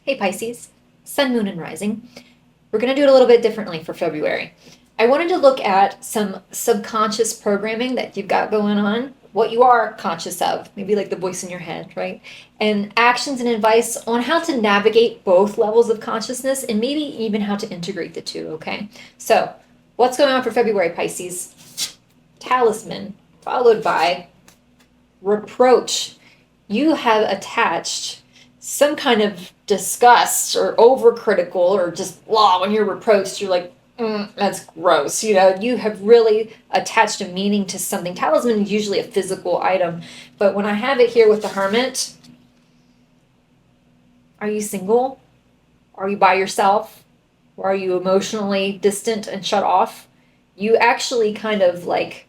Hey Pisces, Sun, Moon, and Rising. We're going to do it a little bit differently for February. I wanted to look at some subconscious programming that you've got going on, what you are conscious of, maybe like the voice in your head, right? And actions and advice on how to navigate both levels of consciousness and maybe even how to integrate the two, okay? So, what's going on for February, Pisces? Talisman, followed by reproach. You have attached some kind of disgust or overcritical or just blah when you're reproached. You're like, that's gross. You have really attached a meaning to something. Talisman is usually a physical item, but when I have it here with the Hermit, are you single? Are you by yourself? Or are you emotionally distant and shut off? You actually kind of like,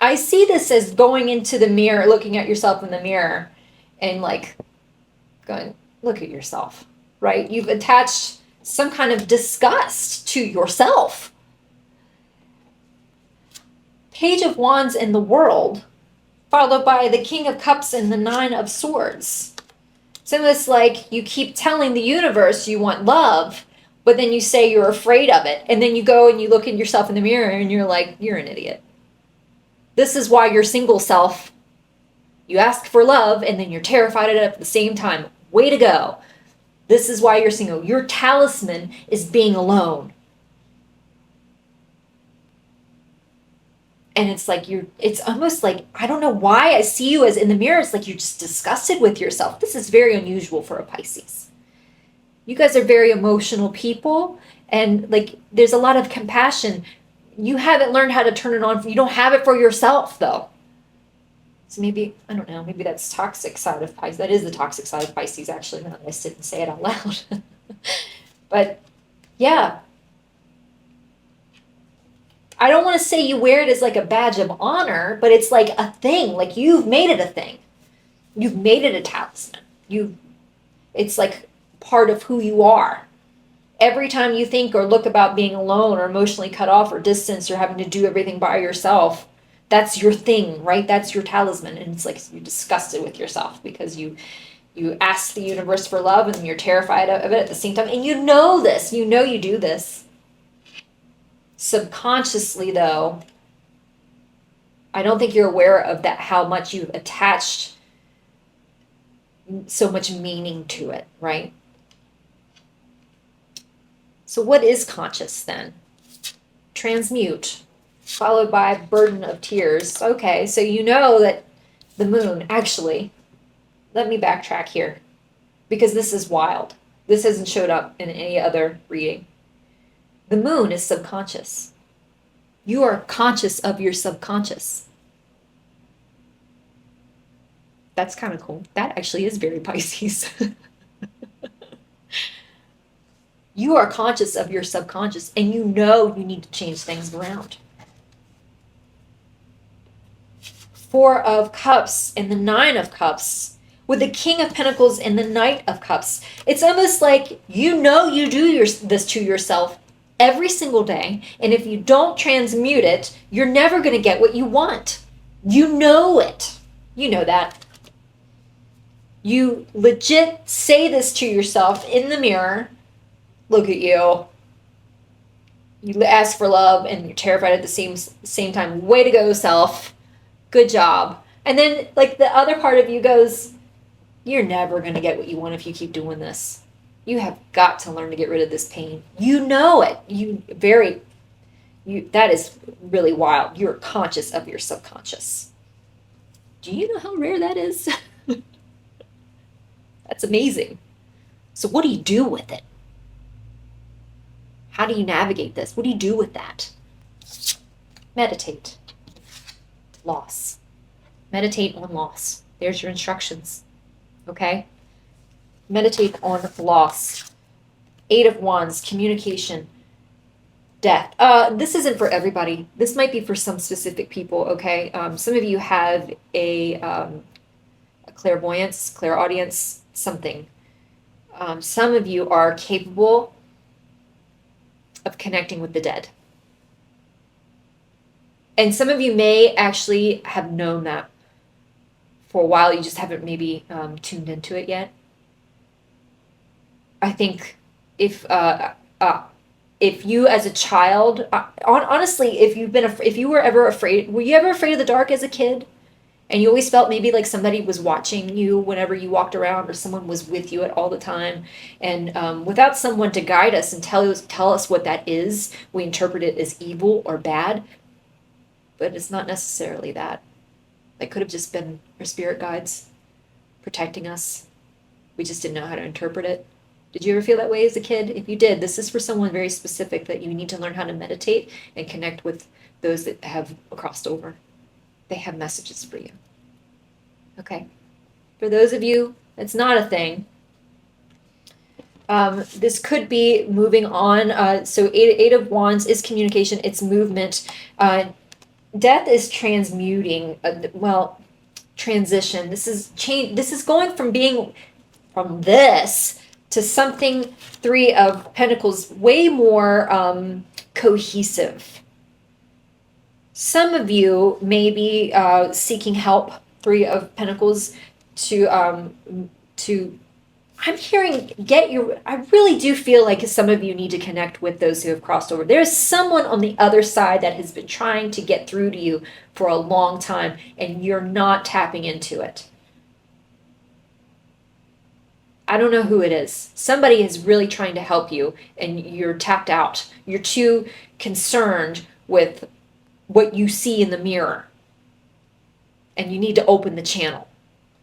I see this as going into the mirror, looking at yourself in the mirror and like going, look at yourself, right? You've attached some kind of disgust to yourself. Page of Wands in the World, followed by the King of Cups and the Nine of Swords. So it's like you keep telling the universe you want love, but then you say you're afraid of it. And then you go and you look at yourself in the mirror and you're like, you're an idiot. This is why your single self, you ask for love and then you're terrified of it at the same time. Way to go. This is why you're single. Your talisman is being alone. And it's like it's almost like, I don't know why I see you as in the mirror. It's like you're just disgusted with yourself. This is very unusual for a Pisces. You guys are very emotional people. And like, there's a lot of compassion. You haven't learned how to turn it on. You don't have it for yourself though. So maybe, I don't know, maybe that's toxic side of Pisces. That is the toxic side of Pisces, actually, now that I sit and say it out loud. But yeah, I don't want to say you wear it as like a badge of honor, but it's like a thing. Like you've made it a thing. You've made it a talisman. It's like part of who you are. Every time you think or look about being alone or emotionally cut off or distanced or having to do everything by yourself, that's your thing, right? That's your talisman. And it's like you're disgusted with yourself because you ask the universe for love and you're terrified of it at the same time. And you know this. You know you do this. Subconsciously, though, I don't think you're aware of that, how much you've attached so much meaning to it, right? So what is conscious then? Transmute, followed by burden of tears. Okay, so you know that the moon, actually, let me backtrack here because this is wild. This hasn't showed up in any other reading. The moon is subconscious. You are conscious of your subconscious. That's kind of cool. That actually is very Pisces. You are conscious of your subconscious and you know you need to change things around. Four of Cups and the Nine of Cups with the King of Pentacles and the Knight of Cups. It's almost like you know you do this to yourself every single day. And if you don't transmute it, you're never going to get what you want. You know it. You know that. You legit say this to yourself in the mirror. Look at you. You ask for love and you're terrified at the same time. Way to go, self. Good job. And then like the other part of you goes, you're never going to get what you want if you keep doing this. You have got to learn to get rid of this pain. You know it. That is really wild. You're conscious of your subconscious. Do you know how rare that is? That's amazing. So what do you do with it? How do you navigate this? What do you do with that? Meditate. Loss. Meditate on loss. There's your instructions. Okay? Meditate on loss. Eight of Wands, communication, death. This isn't for everybody. This might be for some specific people, okay? Some of you have a clairvoyance, clairaudience, something. Some of you are capable of connecting with the dead. And some of you may actually have known that for a while. You just haven't maybe tuned into it yet. I think if if you as a child, honestly, if you were ever afraid, were you ever afraid of the dark as a kid? And you always felt maybe like somebody was watching you whenever you walked around, or someone was with you at all the time. And without someone to guide us and tell us what that is, we interpret it as evil or bad. But it's not necessarily that. That could have just been our spirit guides protecting us. We just didn't know how to interpret it. Did you ever feel that way as a kid? If you did, this is for someone very specific, that you need to learn how to meditate and connect with those that have crossed over. They have messages for you. Okay. For those of you, it's not a thing. This could be moving on. So eight of Wands is communication. It's movement. Death is transmuting. Transition. This is change. This is going from being from this to something. Three of Pentacles, way more cohesive. Some of you may be seeking help. Three of Pentacles to I'm hearing I really do feel like some of you need to connect with those who have crossed over. There's someone on the other side that has been trying to get through to you for a long time, and you're not tapping into it. I don't know who it is. Somebody is really trying to help you, and you're tapped out. You're too concerned with what you see in the mirror, and you need to open the channel.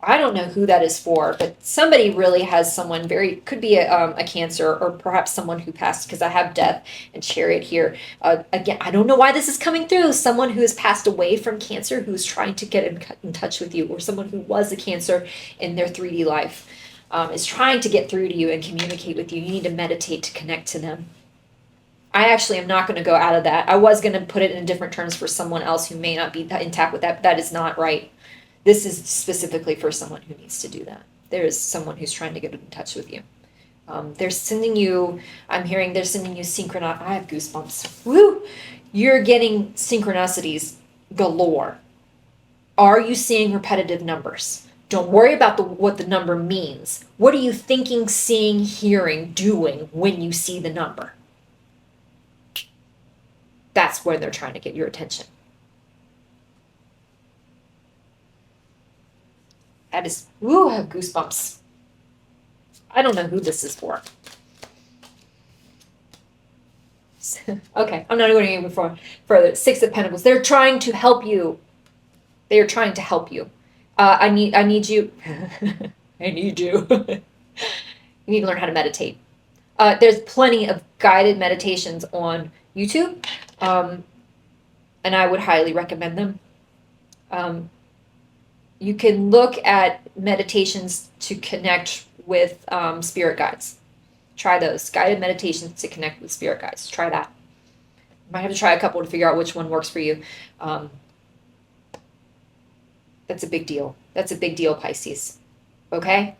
I don't know who that is for, but somebody really has someone could be a Cancer, or perhaps someone who passed, because I have Death and Chariot here. Again, I don't know why this is coming through. Someone who has passed away from Cancer who's trying to get in touch with you, or someone who was a Cancer in their 3D life is trying to get through to you and communicate with you. You need to meditate to connect to them. I actually am not going to go out of that. I was going to put it in different terms for someone else who may not be in tap with that, but that is not right. This is specifically for someone who needs to do that. There is someone who's trying to get in touch with you. They're sending you, I'm hearing they're sending you I have goosebumps. Woo! You're getting synchronicities galore. Are you seeing repetitive numbers? Don't worry about what the number means. What are you thinking, seeing, hearing, doing when you see the number? That's where they're trying to get your attention. That is, woo, I have goosebumps. I don't know who this is for. Okay, I'm not going any further. Six of Pentacles. They're trying to help you. They are trying to help you. I need you. I need you. You need to learn how to meditate. There's plenty of guided meditations on YouTube, and I would highly recommend them. You can look at meditations to connect with spirit guides. Try those. Guided meditations to connect with spirit guides. Try that. You might have to try a couple to figure out which one works for you. That's a big deal. That's a big deal, Pisces. Okay?